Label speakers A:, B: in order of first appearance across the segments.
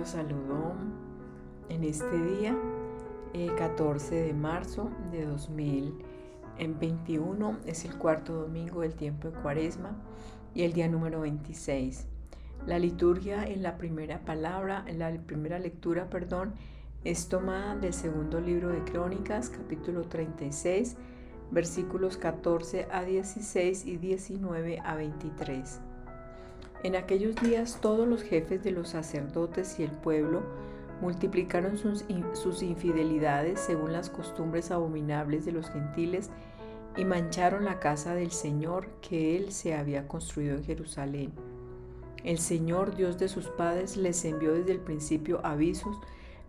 A: los saludó en este día, 14 de marzo de 2021. Es el cuarto domingo del tiempo de Cuaresma y el día número 26. La liturgia en la primera lectura, es tomada del segundo libro de Crónicas, capítulo 36, versículos 14 a 16 y 19 a 23. En aquellos días todos los jefes de los sacerdotes y el pueblo multiplicaron sus infidelidades según las costumbres abominables de los gentiles y mancharon la casa del Señor que Él se había construido en Jerusalén. El Señor, Dios de sus padres, les envió desde el principio avisos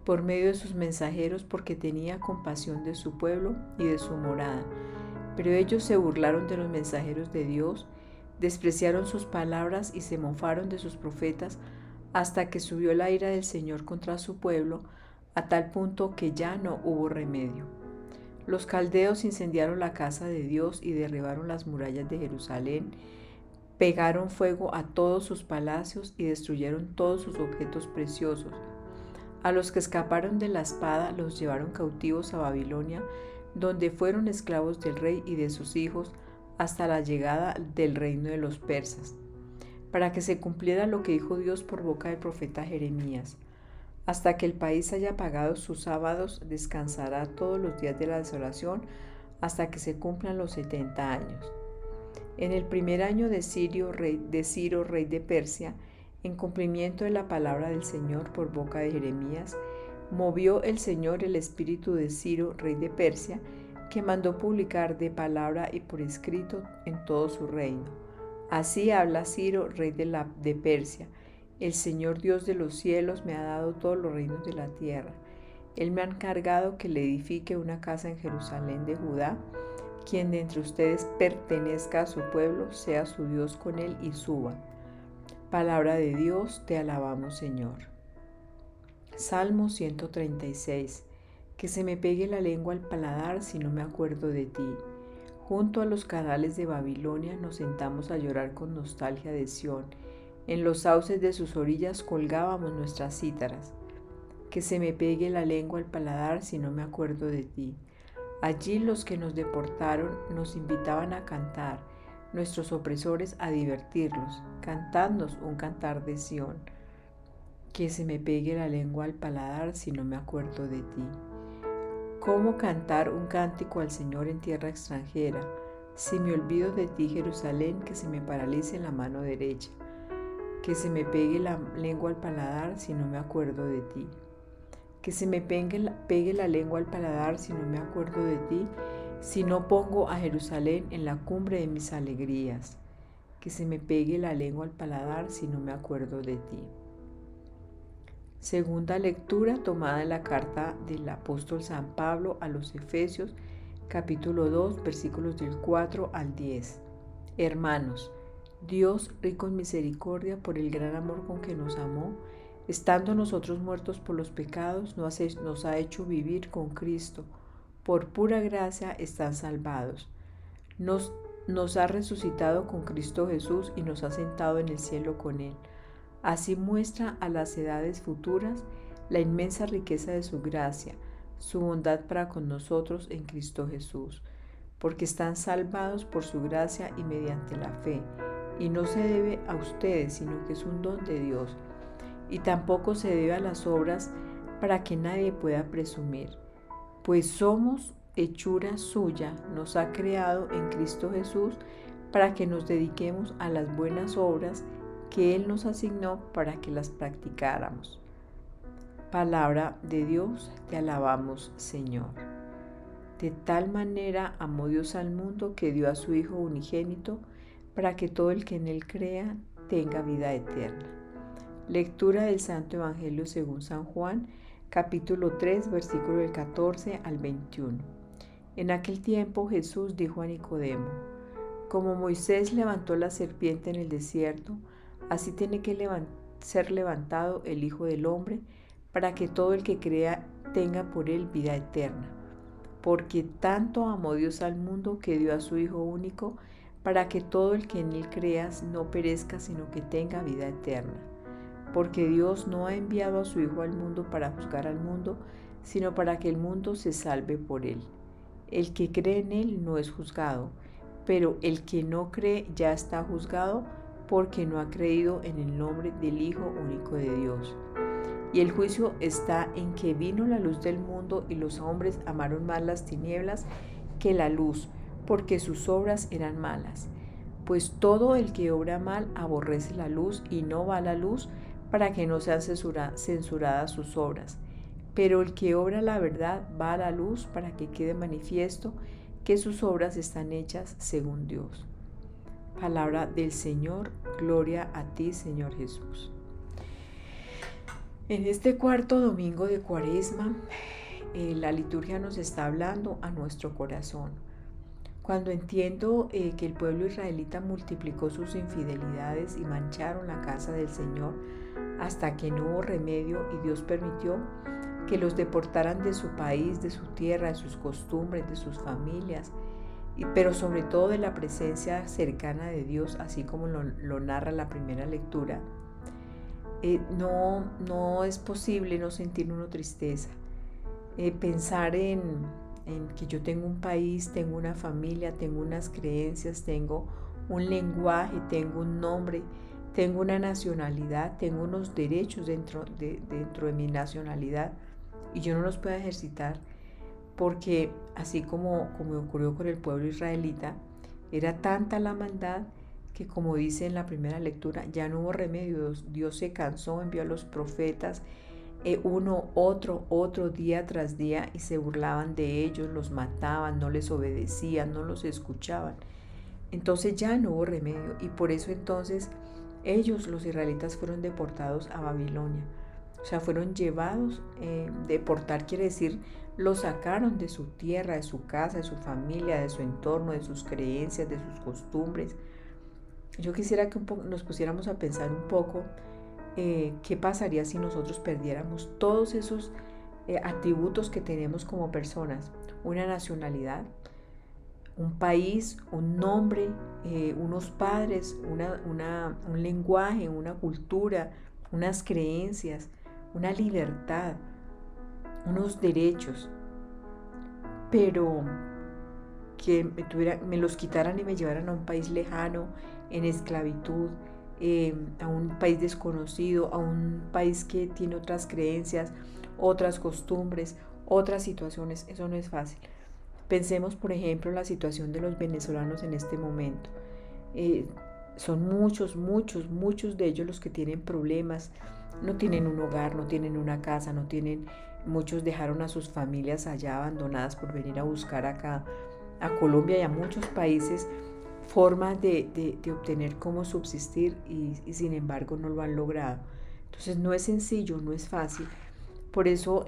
A: por medio de sus mensajeros porque tenía compasión de su pueblo y de su morada. Pero ellos se burlaron de los mensajeros de Dios, despreciaron sus palabras y se mofaron de sus profetas hasta que subió la ira del Señor contra su pueblo, a tal punto que ya no hubo remedio. Los caldeos incendiaron la casa de Dios y derribaron las murallas de Jerusalén, pegaron fuego a todos sus palacios y destruyeron todos sus objetos preciosos. A los que escaparon de la espada los llevaron cautivos a Babilonia, donde fueron esclavos del rey y de sus hijos hasta la llegada del reino de los persas, para que se cumpliera lo que dijo Dios por boca del profeta Jeremías. Hasta que el país haya pagado sus sábados, descansará todos los días de la desolación, hasta que se cumplan los 70 años. En el primer año de Ciro, rey de Persia, en cumplimiento de la palabra del Señor por boca de Jeremías, movió el Señor el espíritu de Ciro, rey de Persia, que mandó publicar de palabra y por escrito en todo su reino. Así habla Ciro, rey de Persia: el Señor Dios de los cielos me ha dado todos los reinos de la tierra. Él me ha encargado que le edifique una casa en Jerusalén de Judá. Quien de entre ustedes pertenezca a su pueblo, sea su Dios con él y suba. Palabra de Dios, te alabamos, Señor. Salmo 136. Que se me pegue la lengua al paladar si no me acuerdo de ti. Junto a los canales de Babilonia nos sentamos a llorar con nostalgia de Sión. En los sauces de sus orillas colgábamos nuestras cítaras. Que se me pegue la lengua al paladar si no me acuerdo de ti. Allí los que nos deportaron nos invitaban a cantar, nuestros opresores a divertirlos, cantadnos un cantar de Sión. Que se me pegue la lengua al paladar si no me acuerdo de ti. ¿Cómo cantar un cántico al Señor en tierra extranjera? Si me olvido de ti, Jerusalén, que se me paralice la mano derecha. Que se me pegue la lengua al paladar si no me acuerdo de ti. Que se me pegue la lengua al paladar si no me acuerdo de ti, si no pongo a Jerusalén en la cumbre de mis alegrías. Que se me pegue la lengua al paladar si no me acuerdo de ti. Segunda lectura tomada en la carta del apóstol San Pablo a los Efesios, capítulo 2, versículos del 4 al 10. Hermanos, Dios, rico en misericordia por el gran amor con que nos amó, estando nosotros muertos por los pecados, nos ha hecho vivir con Cristo. Por pura gracia están salvados. Nos ha resucitado con Cristo Jesús y nos ha sentado en el cielo con Él. Así muestra a las edades futuras la inmensa riqueza de su gracia, su bondad para con nosotros en Cristo Jesús, porque están salvados por su gracia y mediante la fe, y no se debe a ustedes, sino que es un don de Dios, y tampoco se debe a las obras para que nadie pueda presumir, pues somos hechura suya, nos ha creado en Cristo Jesús para que nos dediquemos a las buenas obras que Él nos asignó para que las practicáramos. Palabra de Dios, te alabamos, Señor. De tal manera amó Dios al mundo que dio a su Hijo unigénito para que todo el que en Él crea tenga vida eterna. Lectura del Santo Evangelio según San Juan, capítulo 3, versículo del 14 al 21. En aquel tiempo Jesús dijo a Nicodemo: como Moisés levantó la serpiente en el desierto, así tiene que ser levantado el Hijo del Hombre, para que todo el que crea tenga por él vida eterna. Porque tanto amó Dios al mundo que dio a su Hijo único, para que todo el que en él crea no perezca, sino que tenga vida eterna. porque Dios no ha enviado a su Hijo al mundo para juzgar al mundo, sino para que el mundo se salve por él. El que cree en él no es juzgado, pero el que no cree ya está juzgado porque no ha creído en el nombre del Hijo único de Dios. Y el juicio está en que vino la luz del mundo y los hombres amaron más las tinieblas que la luz, porque sus obras eran malas. Pues todo el que obra mal aborrece la luz y no va a la luz para que no sean censuradas sus obras. Pero el que obra la verdad va a la luz para que quede manifiesto que sus obras están hechas según Dios. Palabra del Señor, gloria a ti, Señor Jesús. En este cuarto domingo de Cuaresma, la liturgia nos está hablando a nuestro corazón. Cuando entiendo que el pueblo israelita multiplicó sus infidelidades y mancharon la casa del Señor hasta que no hubo remedio y Dios permitió que los deportaran de su país, de su tierra, de sus costumbres, de sus familias, pero sobre todo de la presencia cercana de Dios, así como lo narra la primera lectura, no es posible no sentir uno tristeza. Pensar en que yo tengo un país, tengo una familia, tengo unas creencias, tengo un lenguaje, tengo un nombre, tengo una nacionalidad, tengo unos derechos dentro de mi nacionalidad y yo no los puedo ejercitar porque así como ocurrió con el pueblo israelita, era tanta la maldad que, como dice en la primera lectura, ya no hubo remedio. Dios se cansó, envió a los profetas, uno, otro, día tras día, y se burlaban de ellos, los mataban, no les obedecían, no los escuchaban. Entonces ya no hubo remedio y por eso entonces ellos, los israelitas, fueron deportados a Babilonia. O sea, fueron llevados, deportar quiere decir, los sacaron de su tierra, de su casa, de su familia, de su entorno, de sus creencias, de sus costumbres. Yo quisiera que nos pusiéramos a pensar un poco qué pasaría si nosotros perdiéramos todos esos atributos que tenemos como personas, una nacionalidad, un país, un nombre, unos padres, un lenguaje, una cultura, unas creencias, una libertad, unos derechos, pero que me los quitaran y me llevaran a un país lejano, en esclavitud, a un país desconocido, a un país que tiene otras creencias, otras costumbres, otras situaciones. Eso no es fácil. Pensemos, por ejemplo, en la situación de los venezolanos en este momento. Son muchos de ellos los que tienen problemas, no tienen un hogar, no tienen una casa, muchos dejaron a sus familias allá abandonadas por venir a buscar acá a Colombia y a muchos países formas de obtener cómo subsistir y sin embargo no lo han logrado. Entonces no es sencillo, no es fácil. Por eso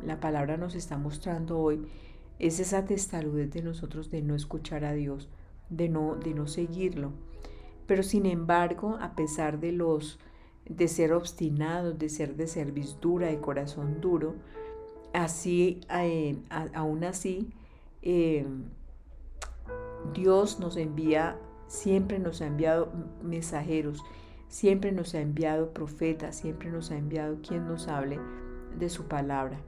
A: la palabra nos está mostrando hoy es esa testarudez de nosotros de no escuchar a Dios, de no seguirlo. Pero sin embargo, a pesar de ser obstinados, de ser de cerviz dura, de corazón duro, aún así, Dios siempre nos ha enviado mensajeros, siempre nos ha enviado profetas, siempre nos ha enviado quien nos hable de su palabra.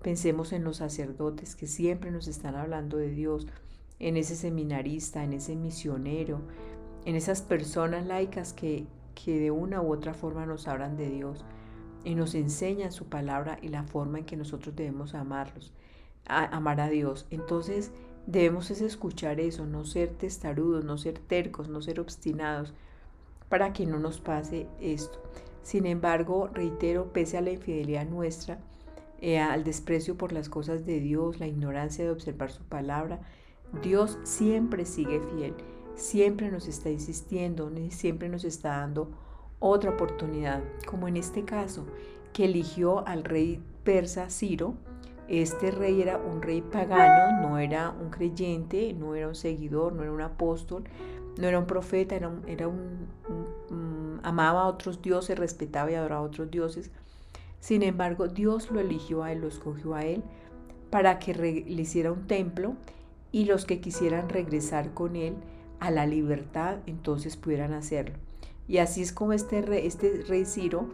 A: Pensemos en los sacerdotes que siempre nos están hablando de Dios, en ese seminarista, en ese misionero, en esas personas laicas que de una u otra forma nos hablan de Dios y nos enseñan su palabra y la forma en que nosotros debemos amar a Dios. Entonces debemos escuchar eso, no ser testarudos, no ser tercos, no ser obstinados, para que no nos pase esto. Sin embargo, reitero, pese a la infidelidad nuestra, al desprecio por las cosas de Dios, la ignorancia de observar su palabra, Dios siempre sigue fiel, siempre nos está insistiendo, siempre nos está dando otra oportunidad, como en este caso, que eligió al rey persa Ciro. Este rey era un rey pagano, no era un creyente, no era un seguidor, no era un apóstol, no era un profeta, amaba a otros dioses, respetaba y adoraba a otros dioses. Sin embargo, Dios lo eligió a él, lo escogió a él para que le hiciera un templo y los que quisieran regresar con él a la libertad, entonces pudieran hacerlo. Y así es como este rey Ciro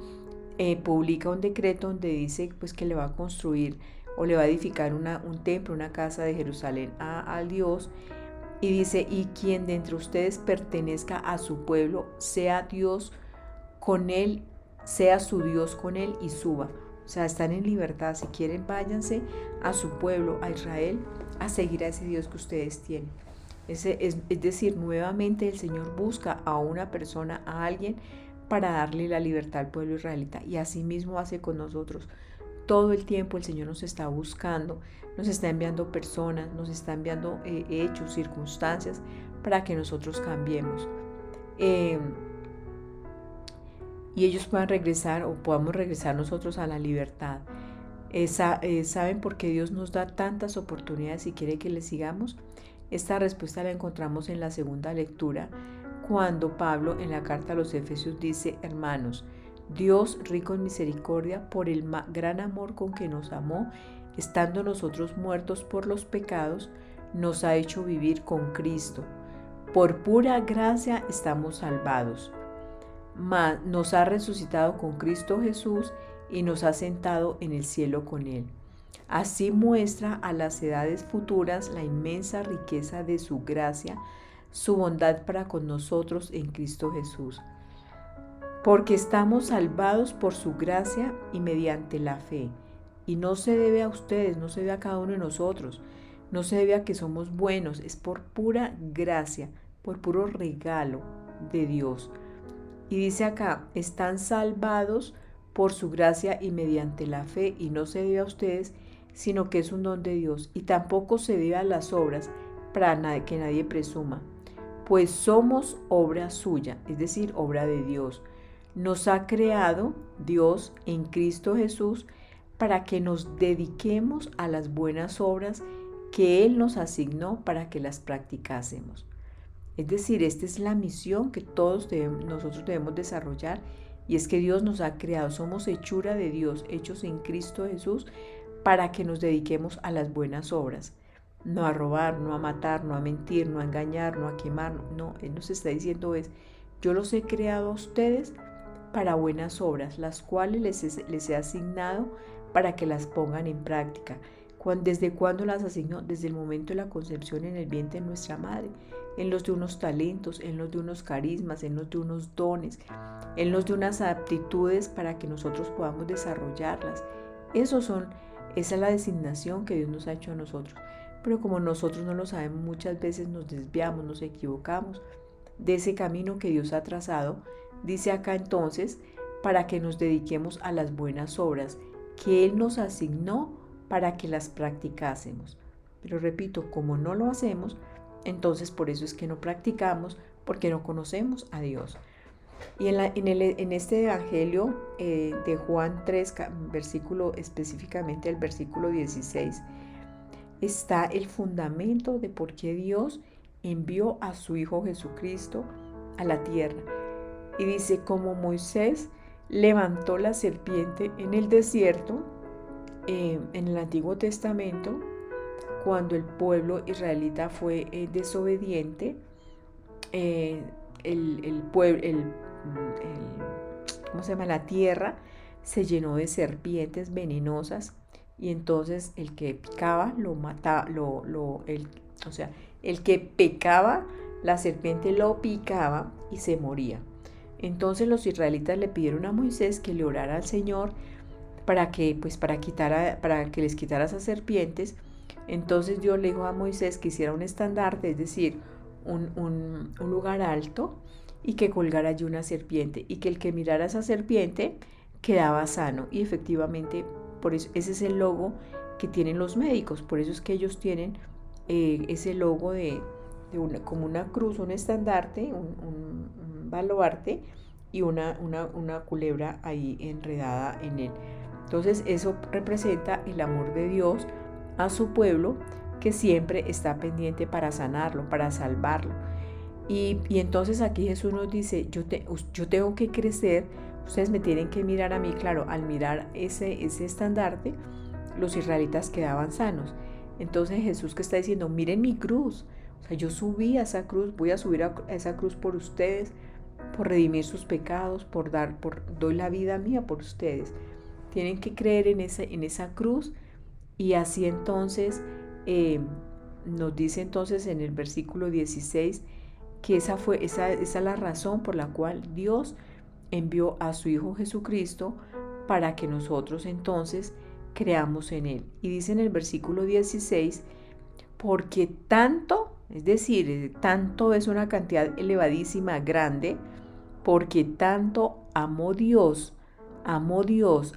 A: publica un decreto donde dice pues que le va a construir o le va a edificar un templo, una casa de Jerusalén al Dios. Y dice, y quien de entre ustedes pertenezca a su pueblo, sea Dios con él, sea su Dios con él y suba. O sea, están en libertad. Si quieren, váyanse a su pueblo, a Israel, a seguir a ese Dios que ustedes tienen. Es decir, nuevamente el Señor busca a una persona, a alguien, para darle la libertad al pueblo israelita. Y así mismo hace con nosotros. Todo el tiempo el Señor nos está buscando, nos está enviando personas, nos está enviando hechos, circunstancias para que nosotros cambiemos. Y ellos puedan regresar o podamos regresar nosotros a la libertad. ¿Saben por qué Dios nos da tantas oportunidades y quiere que le sigamos? Esta respuesta la encontramos en la segunda lectura, cuando Pablo en la carta a los Efesios dice, hermanos, Dios rico en misericordia por el gran amor con que nos amó, estando nosotros muertos por los pecados, nos ha hecho vivir con Cristo. Por pura gracia estamos salvados. Nos ha resucitado con Cristo Jesús y nos ha sentado en el cielo con Él. Así muestra a las edades futuras la inmensa riqueza de su gracia, su bondad para con nosotros en Cristo Jesús. Porque estamos salvados por su gracia y mediante la fe. Y no se debe a ustedes, no se debe a cada uno de nosotros, no se debe a que somos buenos, es por pura gracia, por puro regalo de Dios. Y dice acá, están salvados por su gracia y mediante la fe, y no se debe a ustedes, sino que es un don de Dios, y tampoco se debe a las obras para que nadie presuma, pues somos obra suya, es decir, obra de Dios. Nos ha creado Dios en Cristo Jesús para que nos dediquemos a las buenas obras que Él nos asignó para que las practicásemos. Es decir, esta es la misión que nosotros debemos desarrollar, y es que Dios nos ha creado, somos hechura de Dios, hechos en Cristo Jesús, para que nos dediquemos a las buenas obras. No a robar, no a matar, no a mentir, no a engañar, no a quemar. No, Él nos está diciendo yo los he creado a ustedes para buenas obras, las cuales les he asignado para que las pongan en práctica. ¿Desde cuándo las asignó? Desde el momento de la concepción en el vientre de nuestra madre. Él nos dio unos talentos, Él nos dio unos carismas, Él nos dio unos dones, Él nos dio unas aptitudes para que nosotros podamos desarrollarlas. Esa es la designación que Dios nos ha hecho a nosotros. Pero como nosotros no lo sabemos, muchas veces nos desviamos, nos equivocamos de ese camino que Dios ha trazado. Dice acá entonces, para que nos dediquemos a las buenas obras que Él nos asignó para que las practicásemos. Pero repito, como no lo hacemos, entonces por eso es que no practicamos, porque no conocemos a Dios. Y en este evangelio de Juan 3, específicamente el versículo 16, está el fundamento de por qué Dios envió a su Hijo Jesucristo a la tierra. Y dice, como Moisés levantó la serpiente en el desierto, en el Antiguo Testamento, cuando el pueblo israelita fue desobediente, la tierra se llenó de serpientes venenosas, y entonces el que picaba lo mataba, el que pecaba, la serpiente lo picaba y se moría. Entonces los israelitas le pidieron a Moisés que le orara al Señor para que les quitara esas serpientes. Entonces Dios le dijo a Moisés que hiciera un estandarte, es decir, un lugar alto, y que colgara allí una serpiente, y que el que mirara a esa serpiente quedaba sano. Y efectivamente, por eso, ese es el logo que tienen los médicos, por eso es que ellos tienen ese logo como una cruz, un estandarte, un baluarte y una culebra ahí enredada en él. Entonces eso representa el amor de Dios a su pueblo, que siempre está pendiente para sanarlo, para salvarlo. Y entonces aquí Jesús nos dice, yo tengo que crecer, ustedes me tienen que mirar a mí. Claro, al mirar ese estandarte, los israelitas quedaban sanos. Entonces Jesús, que está diciendo, miren mi cruz, yo subí a esa cruz, voy a subir a esa cruz por ustedes, por redimir sus pecados, doy la vida mía por ustedes. Tienen que creer en esa cruz, y así entonces nos dice entonces en el versículo 16 que esa es la razón por la cual Dios envió a su Hijo Jesucristo, para que nosotros entonces creamos en Él. Y dice en el versículo 16, porque tanto, es decir, tanto es una cantidad elevadísima, grande, porque tanto amó Dios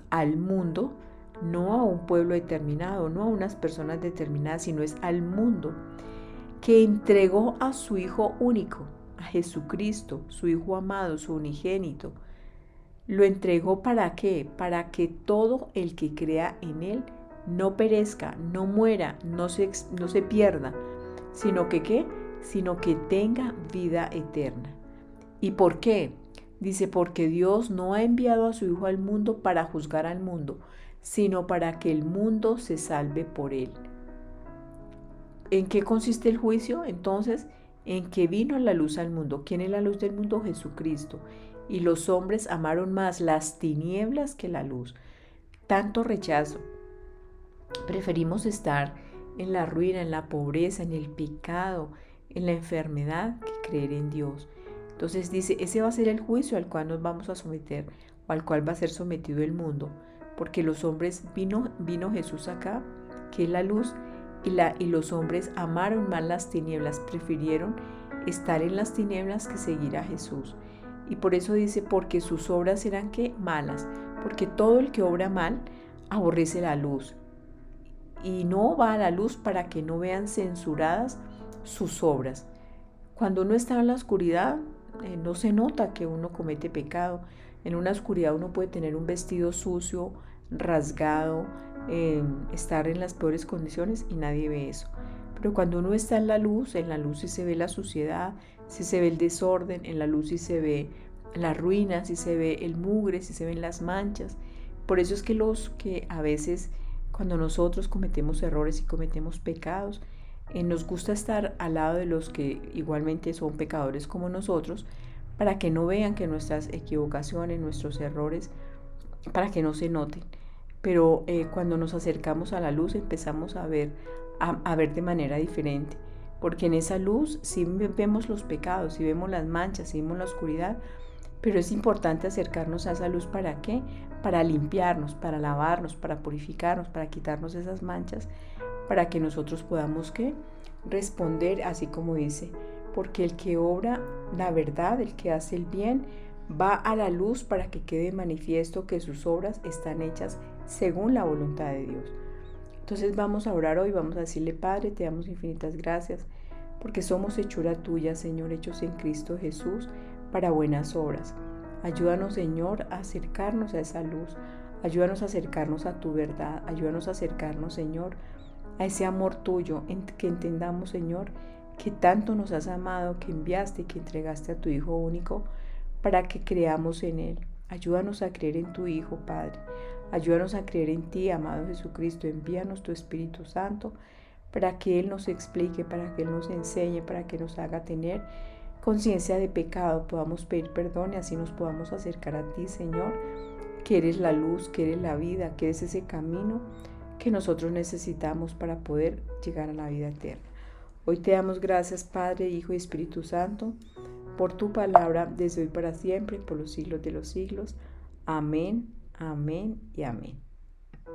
A: al mundo, no a un pueblo determinado, no a unas personas determinadas, sino es al mundo, que entregó a su Hijo único, a Jesucristo, su Hijo amado, su unigénito. ¿Lo entregó para qué? Para que todo el que crea en Él no perezca, no muera, no se pierda, sino que ¿qué? Sino que tenga vida eterna. ¿Y por qué? Dice, porque Dios no ha enviado a su Hijo al mundo para juzgar al mundo, sino para que el mundo se salve por Él. ¿En qué consiste el juicio? Entonces, en que vino la luz al mundo. ¿Quién es la luz del mundo? Jesucristo. Y los hombres amaron más las tinieblas que la luz. Tanto rechazo. Preferimos estar en la ruina, en la pobreza, en el pecado, en la enfermedad, que creer en Dios. Entonces dice, ese va a ser el juicio al cual nos vamos a someter, o al cual va a ser sometido el mundo. Porque los hombres, vino Jesús acá, que es la luz, y los hombres amaron más las tinieblas, prefirieron estar en las tinieblas que seguir a Jesús. Y por eso dice, porque sus obras eran ¿qué? Malas, porque todo el que obra mal aborrece la luz y no va a la luz para que no vean censuradas sus obras. Cuando uno está en la oscuridad, no se nota que uno comete pecado. En una oscuridad uno puede tener un vestido sucio, rasgado, estar en las peores condiciones y nadie ve eso. Pero cuando uno está en la luz sí se ve la suciedad, sí se ve el desorden, en la luz sí se ve la ruina, sí se ve el mugre, sí se ven las manchas. Por eso es que a veces cuando nosotros cometemos errores y cometemos pecados, nos gusta estar al lado de los que igualmente son pecadores como nosotros, para que no vean que nuestras equivocaciones, nuestros errores, para que no se noten. Pero cuando nos acercamos a la luz empezamos a ver de manera diferente, porque en esa luz sí vemos los pecados, sí vemos las manchas, sí vemos la oscuridad, pero es importante acercarnos a esa luz. ¿Para qué? Para limpiarnos, para lavarnos, para purificarnos, para quitarnos esas manchas, para que nosotros podamos ¿qué? Responder así como dice, porque el que obra la verdad, el que hace el bien, va a la luz para que quede manifiesto que sus obras están hechas según la voluntad de Dios. Entonces vamos a orar hoy, vamos a decirle, Padre, te damos infinitas gracias, porque somos hechura tuya, Señor, hechos en Cristo Jesús, para buenas obras. Ayúdanos, Señor, a acercarnos a esa luz, ayúdanos a acercarnos a tu verdad, ayúdanos a acercarnos, Señor, a ese amor tuyo, que entendamos, Señor, que tanto nos has amado, que enviaste y que entregaste a tu Hijo único para que creamos en Él. Ayúdanos a creer en tu Hijo, Padre. Ayúdanos a creer en ti, amado Jesucristo. Envíanos tu Espíritu Santo para que Él nos explique, para que Él nos enseñe, para que nos haga tener conciencia de pecado, podamos pedir perdón y así nos podamos acercar a ti, Señor, que eres la luz, que eres la vida, que eres ese camino que nosotros necesitamos para poder llegar a la vida eterna. Hoy te damos gracias, Padre, Hijo y Espíritu Santo, por tu palabra desde hoy para siempre, por los siglos de los siglos. Amén, amén y amén.